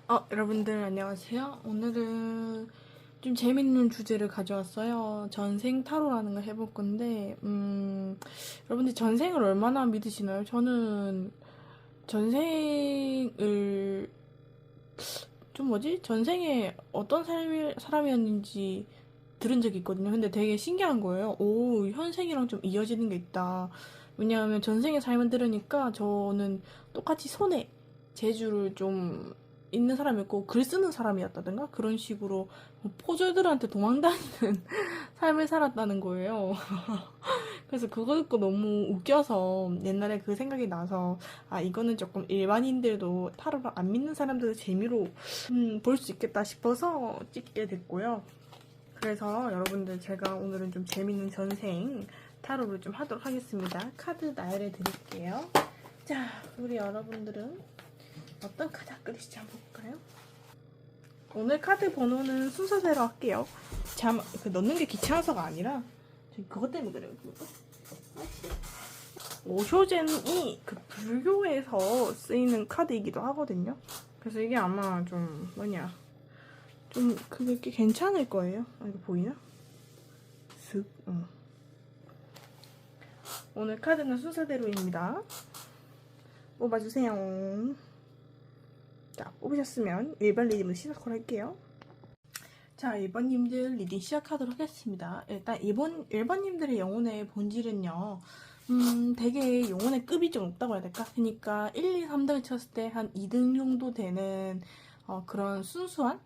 여러분들 안녕하세요. 오늘은 좀 재밌는 주제를 가져왔어요. 전생 타로라는 걸 해볼 건데, 여러분들 전생을 얼마나 믿으시나요? 저는 전생을 전생에 어떤 사람이었는지 들은 적이 있거든요. 근데 되게 신기한 거예요. 오, 현생이랑 좀 이어지는 게 있다. 왜냐하면 전생의 삶을 들으니까 저는 똑같이 손에 재주를 좀 있는 사람이었고 글 쓰는 사람이었다든가 그런 식으로 포졸들한테 도망다니는 삶을 살았다는 거예요. 그래서 그거 듣고 너무 웃겨서 옛날에 그 생각이 나서 이거는 조금 일반인들도 타로를 안 믿는 사람들의 재미로 볼 수 있겠다 싶어서 찍게 됐고요. 그래서 여러분들 제가 오늘은 좀 재밌는 전생 타로를 좀 하도록 하겠습니다. 카드 나열해 드릴게요. 자, 우리 여러분들은 어떤 카드 그리실지 한번 볼까요? 오늘 카드 번호는 순서대로 할게요. 넣는 게 귀찮아서가 아니라 그것 때문에 그래요. 오쇼젠이 그 불교에서 쓰이는 카드이기도 하거든요. 그래서 이게 아마 좀 그게 괜찮을 거예요. 이거 보이나? 오늘 카드는 순서대로입니다. 뽑아주세요. 자, 뽑으셨으면 일반 리딩으로 시작을 할게요. 자, 1번님들 리딩 시작하도록 하겠습니다. 일단 1번님들의 영혼의 본질은요, 되게 영혼의 급이 좀 높다고 해야 될까? 그러니까 1, 2, 3등을 쳤을 때 한 2등 정도 되는 그런 순수한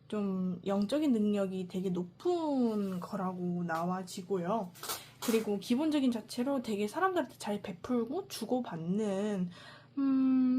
좀 영적인 능력이 되게 높은 거라고 나와지고요. 그리고 기본적인 자체로 되게 사람들한테 잘 베풀고 주고받는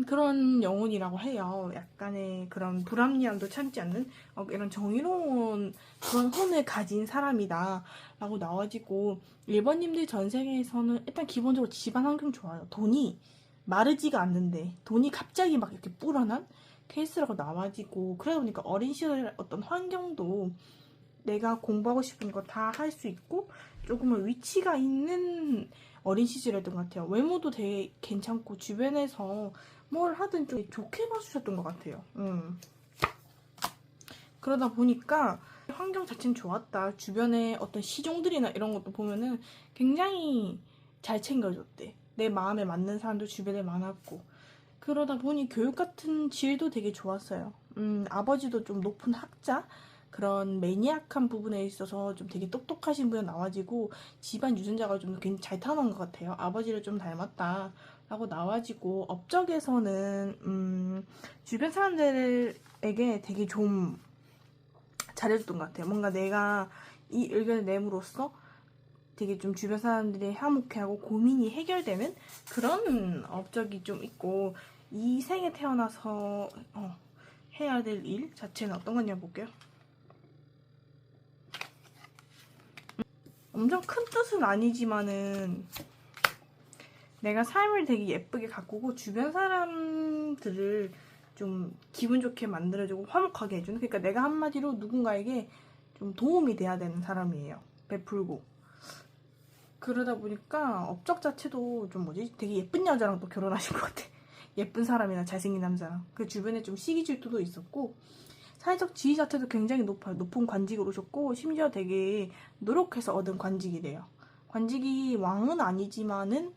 그런 영혼이라고 해요. 약간의 그런 불합리함도 참지 않는 이런 정의로운 그런 혼을 가진 사람이다 라고 나와지고 1번님들 전생에서는 일단 기본적으로 집안 환경 좋아요. 돈이 마르지가 않는데 돈이 갑자기 막 이렇게 불어난 케이스라고 나와지고 그러다 보니까 어린 시절 어떤 환경도 내가 공부하고 싶은 거 다 할 수 있고 조금은 위치가 있는 어린 시절이었던 것 같아요. 외모도 되게 괜찮고 주변에서 뭘 하든 좀 좋게 봐주셨던 것 같아요. 그러다 보니까 환경 자체는 좋았다. 주변에 어떤 시종들이나 이런 것도 보면은 굉장히 잘 챙겨줬대. 내 마음에 맞는 사람도 주변에 많았고 그러다 보니 교육 같은 질도 되게 좋았어요. 아버지도 좀 높은 학자 그런 매니악한 부분에 있어서 좀 되게 똑똑하신 분이 나와지고 집안 유전자가 좀 굉장히 잘 타는 것 같아요. 아버지를 좀 닮았다 라고 나와지고 업적에서는 주변 사람들에게 되게 좀 잘해줬던 것 같아요. 뭔가 내가 이 의견을 내므로써 되게 좀 주변 사람들이 화목해하고 고민이 해결되는 그런 업적이 좀 있고 이 생에 태어나서 해야 될 일 자체는 어떤 거냐 볼게요. 엄청 큰 뜻은 아니지만은 내가 삶을 되게 예쁘게 가꾸고 주변 사람들을 좀 기분 좋게 만들어주고 화목하게 해주는, 그러니까 내가 한마디로 누군가에게 좀 도움이 돼야 되는 사람이에요. 베풀고. 그러다 보니까 업적 자체도 좀 되게 예쁜 여자랑 또 결혼하신 것 같아. 예쁜 사람이나 잘생긴 남자랑. 그 주변에 좀 시기 질투도 있었고 사회적 지위 자체도 굉장히 높아요. 높은 관직을 오셨고 심지어 되게 노력해서 얻은 관직이래요. 관직이 왕은 아니지만은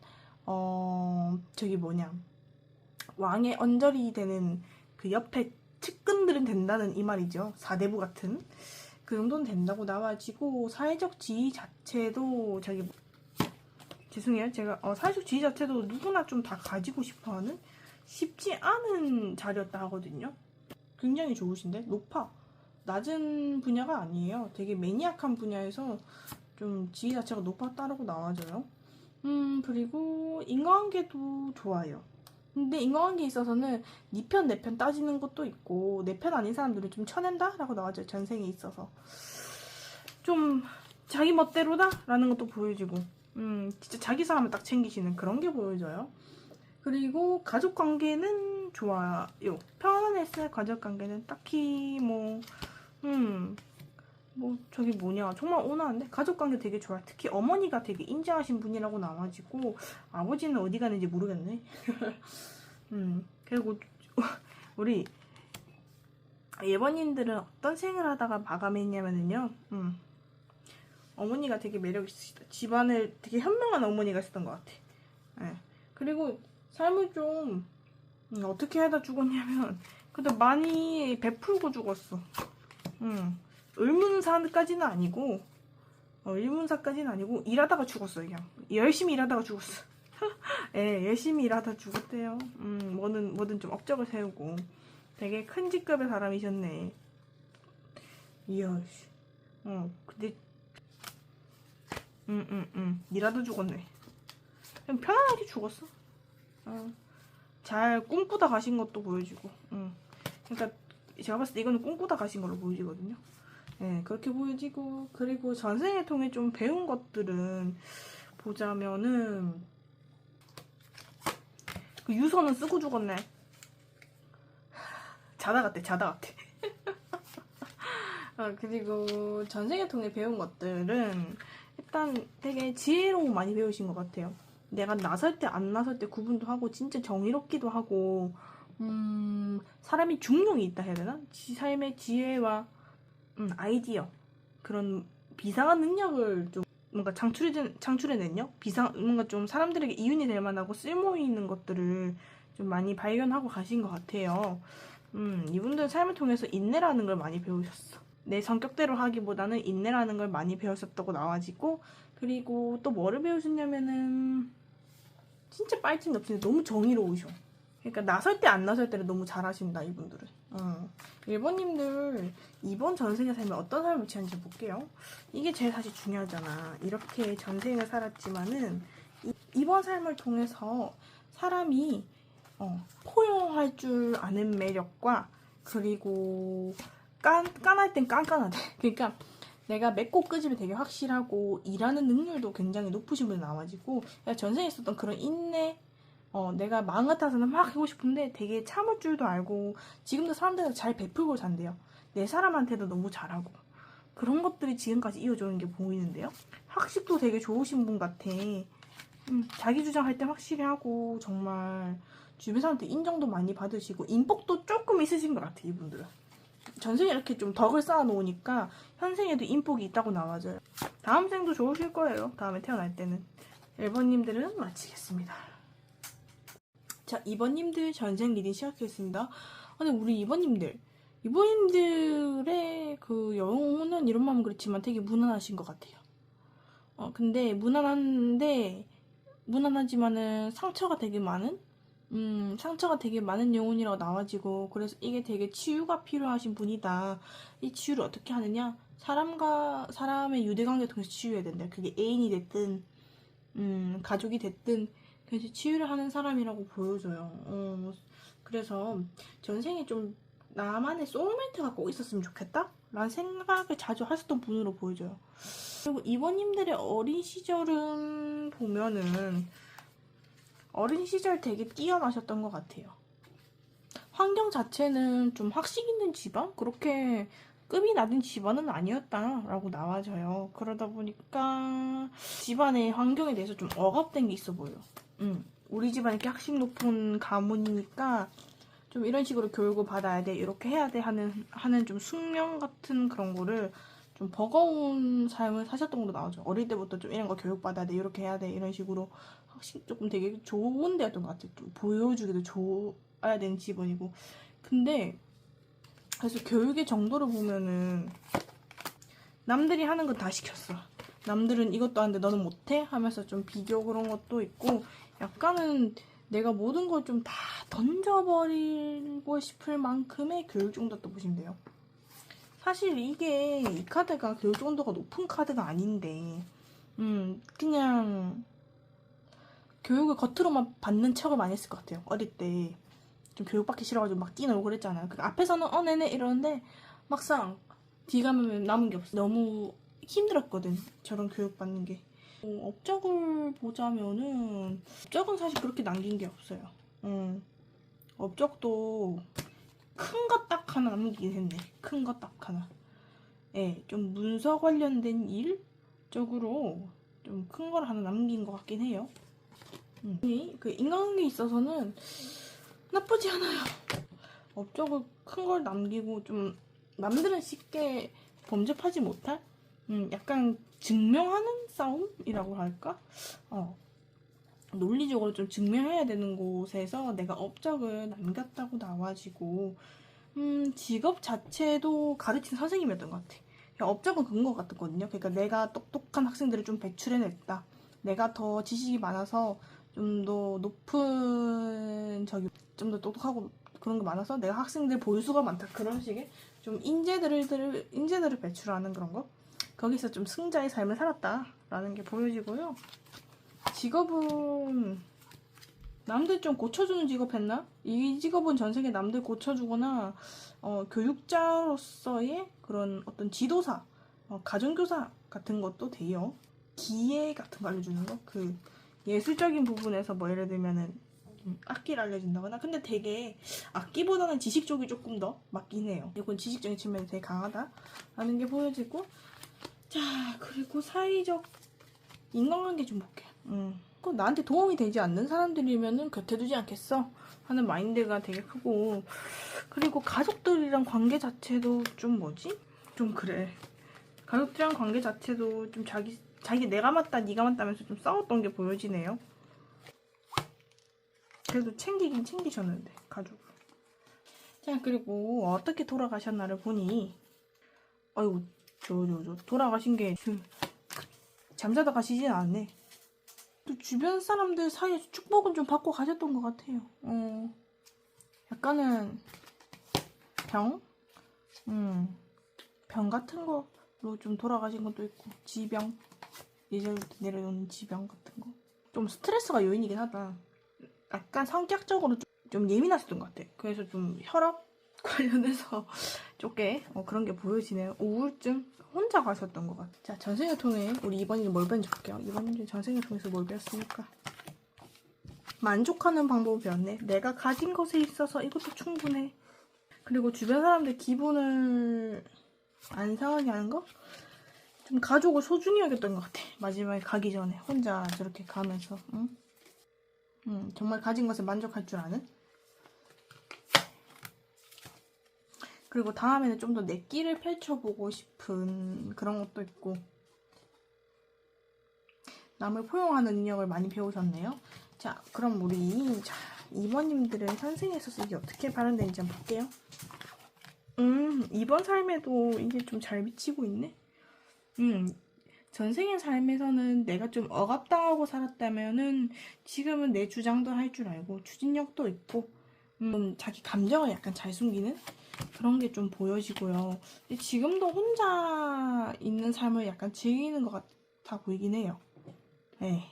왕의 언저리 되는 그 옆에 측근들은 된다는 이 말이죠. 사대부 같은 그 정도는 된다고 나와지고 사회적 지위 자체도 죄송해요. 제가 사회적 지위 자체도 누구나 좀 다 가지고 싶어하는 쉽지 않은 자리였다 하거든요. 굉장히 좋으신데 높아. 낮은 분야가 아니에요. 되게 매니악한 분야에서 좀 지위 자체가 높았다라고 나와져요. 그리고 인간관계도 좋아요. 근데 인간관계에 있어서는 네 편 내 편 따지는 것도 있고 내 편 아닌 사람들을 좀 쳐낸다라고 나와져요. 전생에 있어서 좀 자기 멋대로다 라는 것도 보여지고 진짜 자기 사람을 딱 챙기시는 그런 게 보여져요. 그리고 가족관계는 좋아요. 편안했어요. 가족관계는 딱히 정말 온화한데 가족관계 되게 좋아요. 특히 어머니가 되게 인자하신 분이라고 나와지고 아버지는 어디 가는지 모르겠네. 그리고 우리 예번님들은 어떤 생을 하다가 마감했냐면요. 어머니가 되게 매력 있으시다. 집안을 되게 현명한 어머니가 있었던 것 같아. 예. 그리고 삶을 좀 어떻게 하다 죽었냐면 그래도 많이 베풀고 죽었어. 의문사까지는 아니고 의문사까지는 아니고 일하다가 죽었어. 그냥 열심히 일하다가 죽었어. 예, 열심히 일하다 죽었대요. 뭐든 좀 업적을 세우고 되게 큰 직급의 사람이셨네. 이야, 근데 일하다 죽었네. 그냥 편안하게 죽었어. 잘 꿈꾸다 가신 것도 보여지고. 그러니까 제가 봤을 때 이거는 꿈꾸다 가신 걸로 보여지거든요. 네, 그렇게 보여지고. 그리고 전생을 통해 좀 배운 것들은 보자면은 그 유서는 쓰고 죽었네. 자다 같아. 그리고 전생을 통해 배운 것들은 일단 되게 지혜로운 많이 배우신 것 같아요. 내가 나설 때 안 나설 때 구분도 하고 진짜 정의롭기도 하고 사람이 중용이 있다 해야 되나? 삶의 지혜와 아이디어 그런 비상한 능력을 좀 뭔가 창출해냈냐? 뭔가 좀 사람들에게 이윤이 될 만하고 쓸모 있는 것들을 좀 많이 발견하고 가신 것 같아요. 이분들은 삶을 통해서 인내라는 걸 많이 배우셨어. 내 성격대로 하기보다는 인내라는 걸 많이 배우셨다고 나와지고, 그리고 또 뭐를 배우셨냐면은 진짜 빨진 없이 너무 정의로우셔. 그러니까 나설 때 안 나설 때를 너무 잘하신다 이분들은. 일본님들 이번 전생의 삶에 어떤 삶을 지었는지 볼게요. 이게 제일 사실 중요하잖아. 이렇게 전생을 살았지만은 이번 삶을 통해서 사람이 포용할 줄 아는 매력과 그리고 깐할 땐 깐깐하대. 그러니까 내가 맺고 끄집이 되게 확실하고 일하는 능률도 굉장히 높으신 분이 나와지고 전생에 있었던 그런 인내 내가 마음 같아서는 막 하고 싶은데 되게 참을 줄도 알고 지금도 사람들한테 잘 베풀고 산대요. 내 사람한테도 너무 잘하고 그런 것들이 지금까지 이어져오는 게 보이는데요. 학식도 되게 좋으신 분 같아. 자기 주장할 때 확실히 하고 정말 주변 사람한테 인정도 많이 받으시고 인복도 조금 있으신 것 같아 이분들은. 전생에 이렇게 좀 덕을 쌓아놓으니까 현생에도 인복이 있다고 나와져요. 다음 생도 좋으실 거예요. 다음에 태어날 때는. 1번님들은 마치겠습니다. 자, 2번님들 전생 리딩 시작하겠습니다. 근데 우리 2번님들의 그 영혼은 이런 마음은 그렇지만 되게 무난하신 것 같아요. 근데 무난하지만은 상처가 되게 많은 영혼이라고 나와지고, 그래서 이게 되게 치유가 필요하신 분이다. 이 치유를 어떻게 하느냐? 사람과 사람의 유대관계 통해서 치유해야 된다. 그게 애인이 됐든, 가족이 됐든, 그래서 치유를 하는 사람이라고 보여져요. 그래서 전생에 좀 나만의 소울메이트가 꼭 있었으면 좋겠다? 라는 생각을 자주 하셨던 분으로 보여져요. 그리고 이번님들의 어린 시절은 보면은 어린 시절 되게 뛰어나셨던 것 같아요. 환경 자체는 좀 학식 있는 집안? 그렇게 급이 낮은 집안은 아니었다라고 나와져요. 그러다 보니까 집안의 환경에 대해서 좀 억압된 게 있어 보여요. 우리 집안 이렇게 학식 높은 가문이니까 좀 이런 식으로 교육을 받아야 돼, 이렇게 해야 돼 하는 좀 숙명 같은 그런 거를 좀 버거운 삶을 사셨던 걸로 나오죠. 어릴 때부터 좀 이런 거 교육받아야 돼, 이렇게 해야 돼, 이런 식으로 확실히 조금 되게 좋은 데였던 것 같아요. 좀 보여주기도 좋아야 되는 집안이고. 근데 그래서 교육의 정도를 보면은 남들이 하는 건 다 시켰어. 남들은 이것도 하는데 너는 못해? 하면서 좀 비교 그런 것도 있고, 약간은 내가 모든 걸 좀 다 던져버리고 싶을 만큼의 교육 정도였다 보시면 돼요. 사실 이게 이 카드가 교육 정도가 높은 카드가 아닌데 그냥 교육을 겉으로만 받는 척을 많이 했을 것 같아요. 어릴 때 좀 교육받기 싫어가지고 막 뛰놀고 그랬잖아요. 그 앞에서는 네네 이러는데 막상 뒤 가면 남은 게 없어. 너무 힘들었거든, 저런 교육받는 게. 업적을 보자면은 업적은 사실 그렇게 남긴 게 없어요. 업적도 큰 것 딱 하나 남기긴 했네. 큰 것 딱 하나. 예, 좀 문서 관련된 일 쪽으로 좀 큰 걸 하나 남긴 것 같긴 해요. 그 인간관계에 있어서는 나쁘지 않아요. 업적을 큰 걸 남기고 좀 남들은 쉽게 범접하지 못할 약간 증명하는 싸움이라고 할까? 논리적으로 좀 증명해야 되는 곳에서 내가 업적을 남겼다고 나와지고 직업 자체도 가르치는 선생님이었던 것 같아. 업적은 그런 것 같았거든요. 그러니까 내가 똑똑한 학생들을 좀 배출해냈다. 내가 더 지식이 많아서 좀 더 높은 좀 더 똑똑하고 그런 게 많아서 내가 학생들 보유수가 많다. 그런 식의 좀 인재들을 배출하는 그런 거. 거기서 좀 승자의 삶을 살았다라는 게 보여지고요. 직업은 남들 좀 고쳐주는 직업 했나? 이 직업은 전 세계 남들 고쳐주거나 교육자로서의 그런 어떤 지도사, 가정교사 같은 것도 돼요. 기회 같은 거 알려주는 거? 그 예술적인 부분에서 뭐 예를 들면은 악기를 알려준다거나. 근데 되게 악기보다는 지식 쪽이 조금 더 맞긴 해요. 이건 지식적인 측면이 되게 강하다라는 게 보여지고. 자, 그리고 사회적 인간관계 좀 볼게요. 그럼 나한테 도움이 되지 않는 사람들이면은 곁에 두지 않겠어 하는 마인드가 되게 크고. 그리고 가족들이랑 관계 자체도 좀 뭐지? 좀 그래. 가족들이랑 관계 자체도 좀 자기 내가 맞다 네가 맞다면서 좀 싸웠던 게 보여지네요. 그래도 챙기긴 챙기셨는데 가족을. 자, 그리고 어떻게 돌아가셨나를 보니 아이고 저 돌아가신 게 잠자다 가시진 않네. 또 주변 사람들 사이에서 축복은 좀 받고 가셨던 것 같아요. 약간은 병 같은 거로 좀 돌아가신 것도 있고, 지병, 예전부터 내려오는 지병 같은 거. 좀 스트레스가 요인이긴 하다. 약간 성격적으로 좀 예민하셨던 것 같아. 그래서 좀 혈압 관련해서 조금 그런 게 보여지네요. 우울증 혼자 가셨던 것 같아. 자, 전생을 통해 우리 이번에는 뭘 배운지 볼게요. 이번에는 전생을 통해서 뭘 배웠습니까? 만족하는 방법을 배웠네. 내가 가진 것에 있어서 이것도 충분해. 그리고 주변 사람들 기분을 안 상하게 하는 거? 좀 가족을 소중히 여겼던 것 같아. 마지막에 가기 전에 혼자 저렇게 가면서 정말 가진 것에 만족할 줄 아는? 그리고 다음에는 좀 더 내 끼를 펼쳐보고 싶은 그런 것도 있고, 남을 포용하는 능력을 많이 배우셨네요. 자, 그럼 우리 2번님들은 현생에 있어서 이게 어떻게 발현되는지 한번 볼게요. 이번 삶에도 이게 좀 잘 미치고 있네. 전생의 삶에서는 내가 좀 억압당하고 살았다면은 지금은 내 주장도 할 줄 알고 추진력도 있고 자기 감정을 약간 잘 숨기는 그런 게 좀 보여지고요. 근데 지금도 혼자 있는 삶을 약간 즐기는 것 같아 보이긴 해요. 네.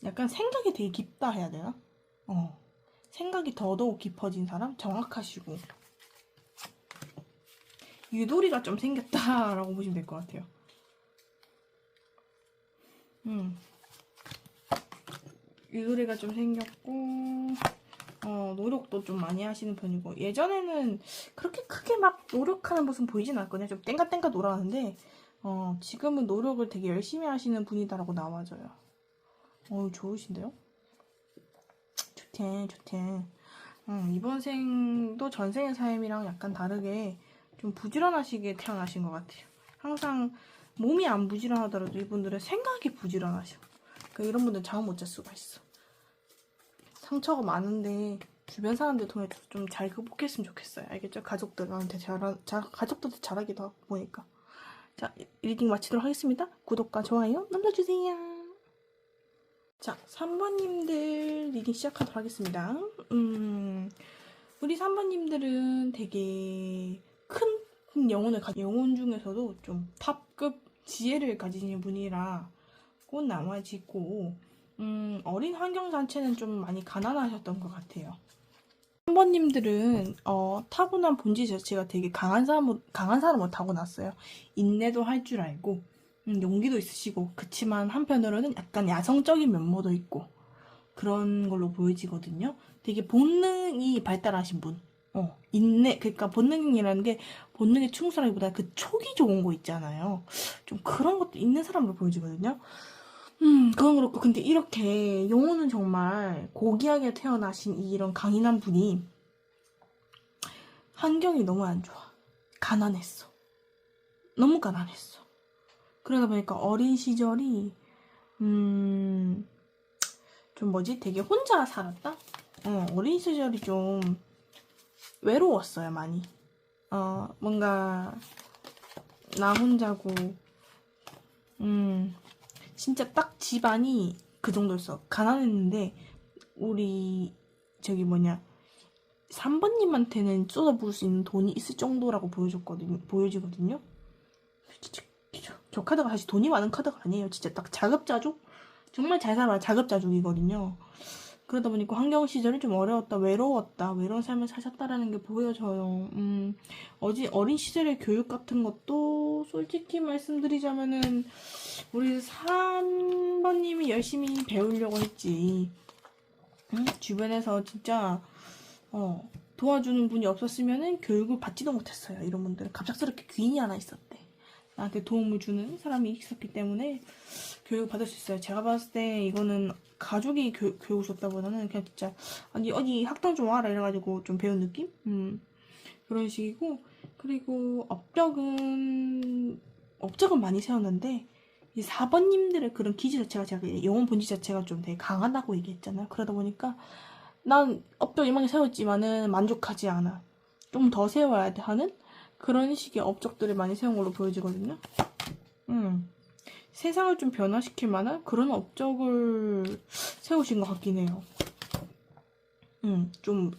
약간 생각이 되게 깊다 해야 되나? 생각이 더더욱 깊어진 사람? 정확하시고. 유도리가 좀 생겼다라고 보시면 될 것 같아요. 유도리가 좀 생겼고, 노력도 좀 많이 하시는 편이고, 예전에는 그렇게 크게 막 노력하는 모습 보이진 않거든요. 좀 땡가땡가 놀았는데, 지금은 노력을 되게 열심히 하시는 분이다라고 나와져요. 좋으신데요? 좋대. 이번 생도 전생의 삶이랑 약간 다르게 좀 부지런하시게 태어나신 것 같아요. 항상 몸이 안 부지런하더라도 이분들은 생각이 부지런하셔. 그러니까 이런 분들 잠 못 잘 수가 있어. 상처가 많은데 주변 사람들 통해 좀 잘 극복했으면 좋겠어요. 알겠죠? 가족들한테 가족들도 잘하기도 하고 보니까. 자, 리딩 마치도록 하겠습니다. 구독과 좋아요 눌러주세요. 자, 3번님들 리딩 시작하도록 하겠습니다. 우리 3번님들은 되게 큰 영혼을 가진 영혼 중에서도 좀 탑급 지혜를 가지신 분이라고 나와지고, 어린 환경 자체는 좀 많이 가난하셨던 것 같아요. 3번님들은 타고난 본질 자체가 되게 강한 사람으로 타고났어요. 인내도 할 줄 알고 용기도 있으시고, 그치만 한편으로는 약간 야성적인 면모도 있고 그런 걸로 보여지거든요. 되게 본능이 발달하신 분. 인내, 그러니까 본능이라는 게 본능에 충실하기보다 그 촉이 좋은 거 있잖아요. 좀 그런 것도 있는 사람으로 보여지거든요. 그건 그렇고, 근데 이렇게 영호는 정말 고귀하게 태어나신 이런 강인한 분이 환경이 너무 안 좋아. 가난했어. 너무 가난했어. 그러다 보니까 어린 시절이 좀 뭐지? 되게 혼자 살았다? 어린 시절이 좀 외로웠어요, 많이. 뭔가 나 혼자고, 진짜 딱 집안이 그 정도였어. 가난했는데 우리 저기 뭐냐 3번님한테는 쏟아부을 수 있는 돈이 있을 정도라고 보여지거든요. 저 카드가 사실 돈이 많은 카드가 아니에요. 진짜 딱 자급자족? 정말 잘 살아 자급자족이거든요. 그러다 보니까 환경 시절이 좀 어려웠다, 외로웠다, 외로운 삶을 사셨다라는 게 보여져요. 어린 시절의 교육 같은 것도 솔직히 말씀드리자면은 우리 3번님이 열심히 배우려고 했지. 주변에서 진짜 도와주는 분이 없었으면은 교육을 받지도 못했어요. 이런 분들은 갑작스럽게 귀인이 하나 있었대. 나한테 도움을 주는 사람이 있었기 때문에 교육을 받을 수 있어요. 제가 봤을 때 이거는 가족이 교육을 줬다보다는 그냥 진짜 아니 어디 학당 좀 와라 이래가지고 좀 배운 느낌? 그런 식이고, 그리고 업적은 많이 세웠는데 이 4번님들의 그런 기질 자체가 제가 영혼 본질 자체가 좀 되게 강하다고 얘기했잖아요. 그러다 보니까 난 업적 이만큼 세웠지만은 만족하지 않아. 좀 더 세워야 돼 하는 그런 식의 업적들을 많이 세운 걸로 보여지거든요. 세상을 좀 변화시킬 만한 그런 업적을 세우신 것 같긴 해요. 좀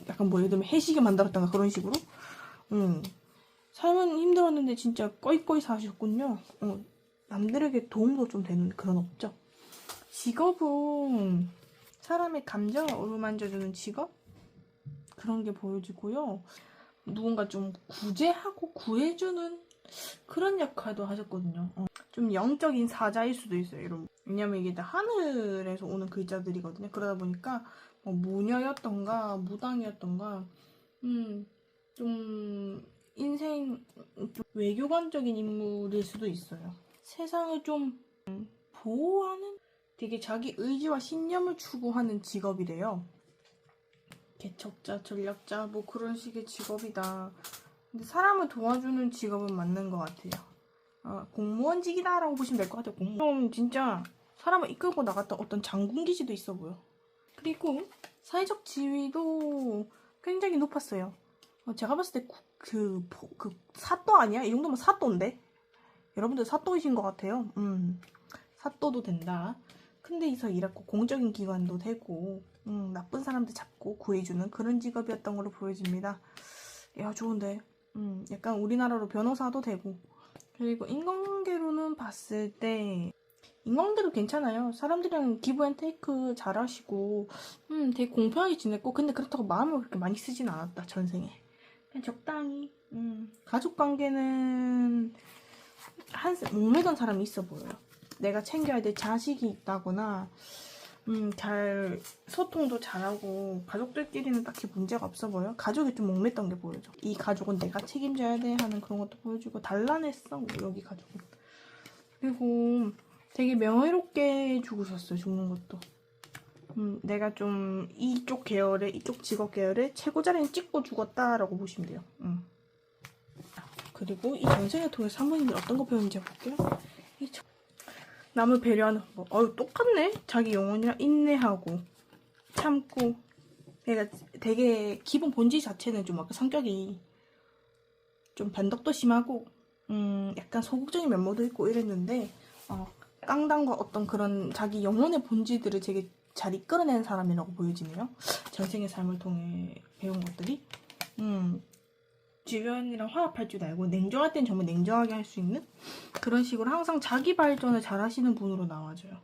약간 뭐 예를 들면 해시계 만들었던가 그런 식으로. 삶은 힘들었는데 진짜 꺼이꺼이 사셨군요. 남들에게 도움도 좀 되는 그런 업적. 직업은 사람의 감정을 어루만져주는 직업? 그런 게 보여지고요. 누군가 좀 구제하고 구해주는 그런 역할도 하셨거든요. 좀 영적인 사자일 수도 있어요. 이런. 왜냐면 이게 다 하늘에서 오는 글자들이거든요. 그러다 보니까 뭐 무녀였던가 무당이었던가 좀 인생 좀 외교관적인 인물일 수도 있어요. 세상을 좀 보호하는 되게 자기 의지와 신념을 추구하는 직업이래요. 개척자, 전략자 뭐 그런 식의 직업이다. 근데 사람을 도와주는 직업은 맞는 것 같아요. 공무원직이다라고 보시면 될 것 같아요. 공무원 진짜 사람을 이끌고 나갔던 어떤 장군 기질도 있어 보여. 그리고 사회적 지위도 굉장히 높았어요. 제가 봤을 때 그 사또 아니야? 이 정도면 사또인데? 여러분들 사또이신 것 같아요. 사또도 된다. 큰 데에서 일했고 공적인 기관도 되고 나쁜 사람들 잡고 구해주는 그런 직업이었던 걸로 보여집니다. 야, 좋은데. 약간 우리나라로 변호사도 되고. 그리고 인간관계로는 봤을 때 인간관계도 괜찮아요. 사람들이랑 기브 앤 테이크 잘하시고 되게 공평하게 지냈고, 근데 그렇다고 마음을 그렇게 많이 쓰진 않았다, 전생에. 그냥 적당히. 가족관계는 목매던 사람이 있어 보여요. 내가 챙겨야 될 자식이 있다거나 잘 소통도 잘하고 가족들끼리는 딱히 문제가 없어 보여. 가족이 좀 목맸던 게 보여져. 이 가족은 내가 책임져야 돼 하는 그런 것도 보여주고, 단란했어 여기 가족은. 그리고 되게 명예롭게 죽으셨어요. 죽는 것도. 내가 좀 이쪽 계열의, 이쪽 직업 계열의 최고 자리는 찍고 죽었다라고 보시면 돼요. 그리고 이 전생을 통해서 사모님이 어떤 거 배우는지 볼게요. 남을 배려하는 법. 똑같네. 자기 영혼이랑 인내하고 참고. 내가 되게 기본 본질 자체는 좀 아까 성격이 좀 변덕도 심하고 약간 소극적인 면모도 있고 이랬는데 깡당과 어떤 그런 자기 영혼의 본질들을 되게 잘 이끌어내는 사람이라고 보여지네요. 전생의 삶을 통해 배운 것들이. 주변이랑 화합할 줄 알고 냉정할 땐 정말 냉정하게 할 수 있는 그런 식으로 항상 자기 발전을 잘 하시는 분으로 나와줘요.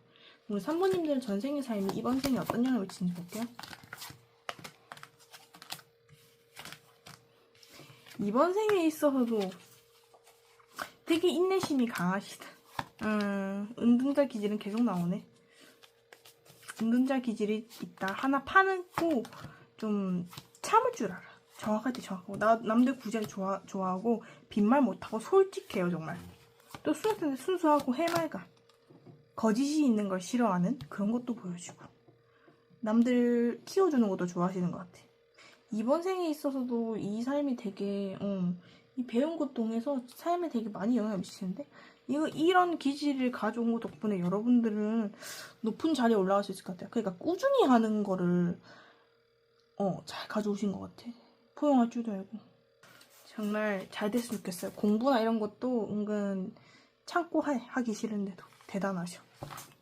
우리 3번님들 전생의 삶이 이번 생에 어떤 영향을 미치는지 볼게요. 이번 생에 있어서도 되게 인내심이 강하시다. 은둔자 기질은 계속 나오네. 은둔자 기질이 있다. 하나 파놓고 좀 참을 줄 알아. 정확할 때 정확하고, 남들 구제를 좋아하고 빈말 못하고 솔직해요. 정말. 또 순수한데 순수하고 해맑아. 거짓이 있는 걸 싫어하는 그런 것도 보여주고, 남들 키워주는 것도 좋아하시는 것 같아. 이번 생에 있어서도 이 삶이 되게 이 배운 것 통해서 삶에 되게 많이 영향을 미치는데, 이런 기질을 가져온 것 덕분에 여러분들은 높은 자리에 올라갈 수 있을 것 같아요. 그러니까 꾸준히 하는 거를 잘 가져오신 것 같아. 포용할 줄도 알고. 정말 잘 됐으면 좋겠어요. 공부나 이런 것도 은근 참고 하기 싫은데도 대단하셔.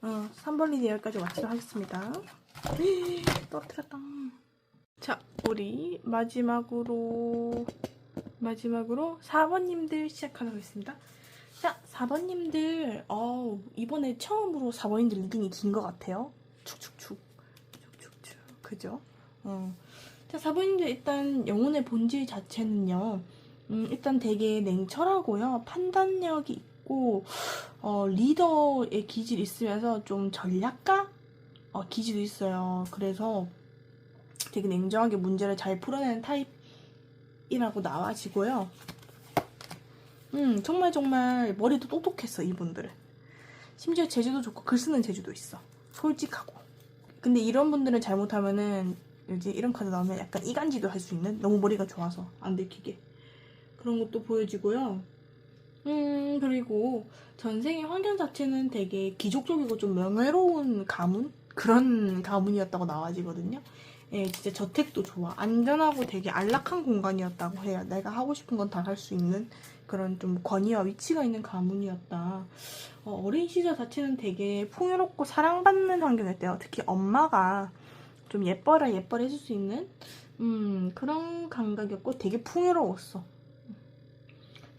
3번 리드 여기까지 마치도록 하겠습니다. 떨어뜨렸다. 자, 우리 마지막으로 4번님들 시작하도록 하겠습니다. 자, 4번님들 이번에 처음으로 4번님들 리딩이 긴 것 같아요. 축축축 그죠? 자, 4번님들 일단 영혼의 본질 자체는요, 일단 되게 냉철하고요, 판단력이 있고, 리더의 기질이 있으면서 좀 전략가 기질도 있어요. 그래서 되게 냉정하게 문제를 잘 풀어내는 타입이라고 나와지고요. 정말 머리도 똑똑했어, 이분들은. 심지어 재주도 좋고 글 쓰는 재주도 있어. 솔직하고. 근데 이런 분들은 잘못하면은 이제 이런 카드 나오면 약간 이간질도 할 수 있는, 너무 머리가 좋아서 안 들키게 그런 것도 보여지고요. 그리고 전생의 환경 자체는 되게 기족적이고 좀 명예로운 가문? 그런 가문이었다고 나와지거든요. 예, 진짜 저택도 좋아. 안전하고 되게 안락한 공간이었다고 해요. 내가 하고 싶은 건 다 할 수 있는 그런 좀 권위와 위치가 있는 가문이었다. 어린 시절 자체는 되게 풍요롭고 사랑받는 환경이었대요. 특히 엄마가 좀 예뻐라 해줄 수 있는 그런 감각이었고 되게 풍요로웠어.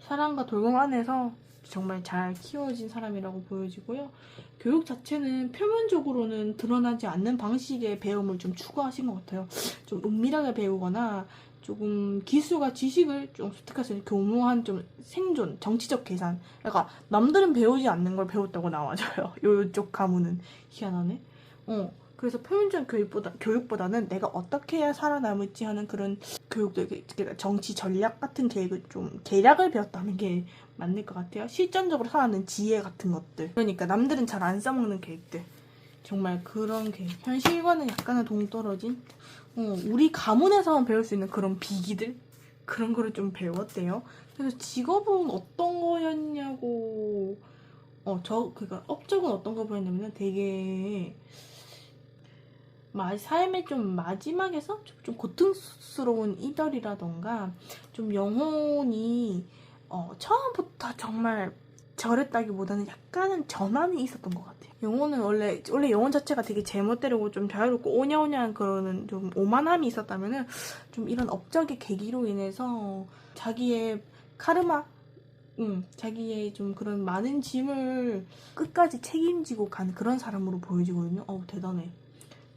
사랑과 돌봄 안에서 정말 잘 키워진 사람이라고 보여지고요. 교육 자체는 표면적으로는 드러나지 않는 방식의 배움을 좀 추구하신 것 같아요. 좀 은밀하게 배우거나 조금 기술과 지식을 좀 습득해서 교묘한 좀 생존, 정치적 계산. 그러니까 남들은 배우지 않는 걸 배웠다고 나와져요. 요쪽 가문은 희한하네. 그래서 표면적 교육보다는 내가 어떻게 해야 살아남을지 하는 그런 교육들, 그러니까 정치 전략 같은 계획을 좀 계략을 배웠다는 게 맞는 것 같아요. 실전적으로 살아남는 지혜 같은 것들. 그러니까 남들은 잘 안 써먹는 계획들. 정말 그런 계획. 현실과는 약간은 동떨어진 우리 가문에서만 배울 수 있는 그런 비기들? 그런 거를 좀 배웠대요. 그래서 직업은 어떤 거였냐고 그니까 업적은 어떤 거 보였냐면 되게 삶의 좀 마지막에서 좀 고통스러운 이별이라던가 좀 영혼이 처음부터 정말 저랬다기보다는 약간은 전환이 있었던 것 같아요. 영혼은 원래 영혼 자체가 되게 제멋대로고 좀 자유롭고 오냐오냐한 그런 좀 오만함이 있었다면은 좀 이런 업적의 계기로 인해서 자기의 카르마, 자기의 좀 그런 많은 짐을 끝까지 책임지고 간 그런 사람으로 보여지거든요. 대단해.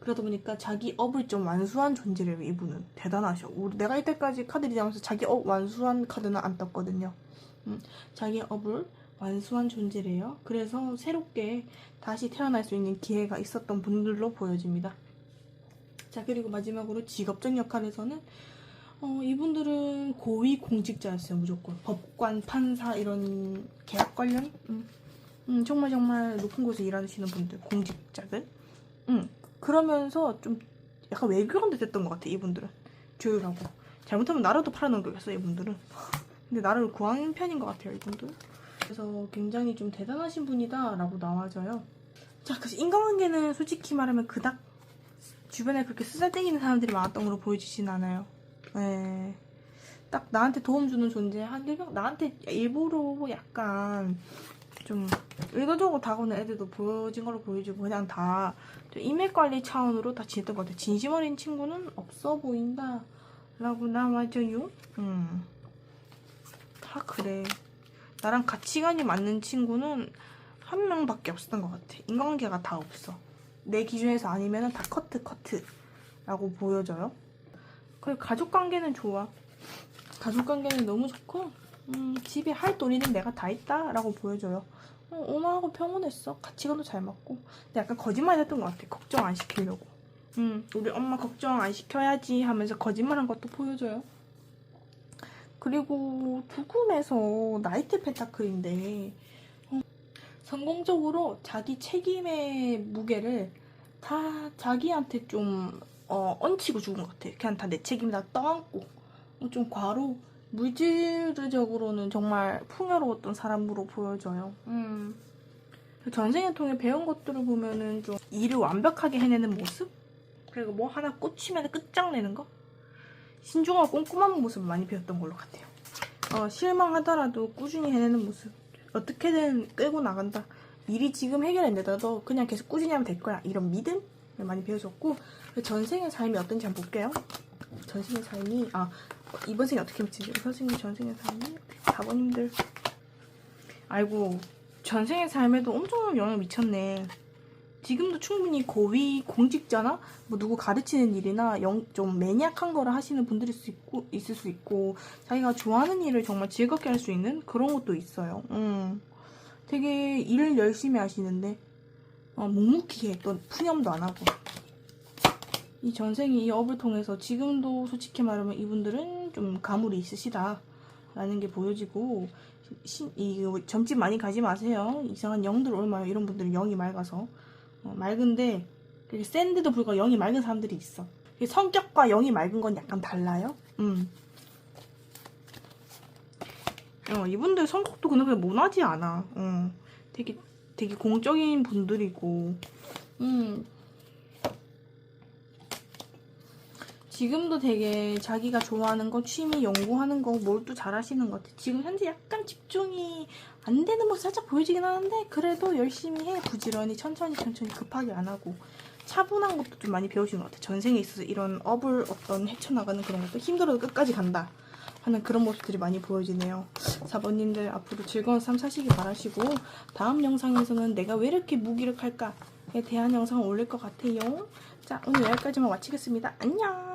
그러다 보니까 자기 업을 좀 완수한 존재래요. 이분은 대단하셔. 내가 이때까지 카드 리딩하면서 자기 업 완수한 카드는 안 떴거든요. 자기 업을 완수한 존재래요. 그래서 새롭게 다시 태어날 수 있는 기회가 있었던 분들로 보여집니다. 자, 그리고 마지막으로 직업적 역할에서는 이분들은 고위 공직자였어요. 무조건 법관, 판사 이런 계약 관련 정말 높은 곳에 일하시는 분들, 공직자들. 그러면서 좀 약간 외교관도 됐던 것 같아. 이분들은 조율하고 잘못하면 나라도 팔아넘겼어. 이분들은. 근데 나라를 구하는 편인 것 같아요. 이분들. 그래서 굉장히 좀 대단하신 분이다 라고 나와져요. 자, 그래서 인간관계는 솔직히 말하면 그닥 주변에 그렇게 쓰잘데기는 사람들이 많았던 걸로 보여지진 않아요. 네. 딱 나한테 도움 주는 존재, 나한테 일부러 약간 좀 의도적으로 다가오는 애들도 보여진 걸로 보여지고 그냥 다 인맥 관리 차원으로 다 지냈던 것 같아요. 진심 어린 친구는 없어 보인다 라고 나와져요. 다 그래. 나랑 가치관이 맞는 친구는 한 명밖에 없었던 것 같아. 인간관계가 다 없어. 내 기준에서 아니면 다 커트라고 보여져요. 그리고 가족관계는 좋아. 가족관계는 너무 좋고 집에 할 돈이는 내가 다 있다 라고 보여줘요. 엄마하고 평온했어. 가치관도 잘 맞고. 근데 약간 거짓말 했던 것 같아. 걱정 안 시키려고. 우리 엄마 걱정 안 시켜야지 하면서 거짓말한 것도 보여줘요. 그리고 두 꿈에서 나이트 펜타클인데 성공적으로 자기 책임의 무게를 다 자기한테 좀 얹히고 죽은 것 같아. 그냥 다 내 책임이다 떠안고 좀 과로 물질적으로는 정말 풍요로웠던 사람으로 보여져요. 전생을 통해 배운 것들을 보면은 좀 일을 완벽하게 해내는 모습? 그리고 뭐 하나 꽂히면 끝장내는 거? 신중하고 꼼꼼한 모습을 많이 배웠던 걸로 같아요. 실망하더라도 꾸준히 해내는 모습. 어떻게든 끌고 나간다. 일이 지금 해결 안 되더라도 그냥 계속 꾸준히 하면 될 거야. 이런 믿음을 많이 배워줬고, 전생의 삶이 어떤지 한번 볼게요. 전생의 삶이, 이번 생이 어떻게 미치지? 선생님 전생의 삶이? 4번님들. 아이고, 전생의 삶에도 엄청난 영향을 미쳤네. 지금도 충분히 고위 공직자나 뭐 누구 가르치는 일이나 좀 매니악한 거를 하시는 분들일 수 있고, 있을 수 있고, 자기가 좋아하는 일을 정말 즐겁게 할 수 있는 그런 것도 있어요. 되게 일을 열심히 하시는데 묵묵히게 또 푸념도 안 하고, 이 전생이 이 업을 통해서 지금도 솔직히 말하면 이분들은 좀 가물이 있으시다라는 게 보여지고, 점집 많이 가지 마세요. 이상한 영들 얼마요. 이런 분들은 영이 맑아서 맑은데 센데도 불구하고 영이 맑은 사람들이 있어. 성격과 영이 맑은 건 약간 달라요. 이분들 성격도 그렇게 모나지 않아. 되게 공적인 분들이고, 지금도 되게 자기가 좋아하는 거, 취미 연구하는 거, 몰두 잘하시는 것 같아. 지금 현재 약간 집중이 안 되는 모습 살짝 보여지긴 하는데, 그래도 열심히 해. 부지런히 천천히 급하게 안 하고. 차분한 것도 좀 많이 배우시는 것 같아. 전생에 있어서 이런 업을 헤쳐나가는 그런 것도 힘들어도 끝까지 간다 하는 그런 모습들이 많이 보여지네요. 4번님들 앞으로 즐거운 삶 사시길 바라시고, 다음 영상에서는 내가 왜 이렇게 무기력할까에 대한 영상을 올릴 것 같아요. 자, 오늘 여기까지만 마치겠습니다. 안녕!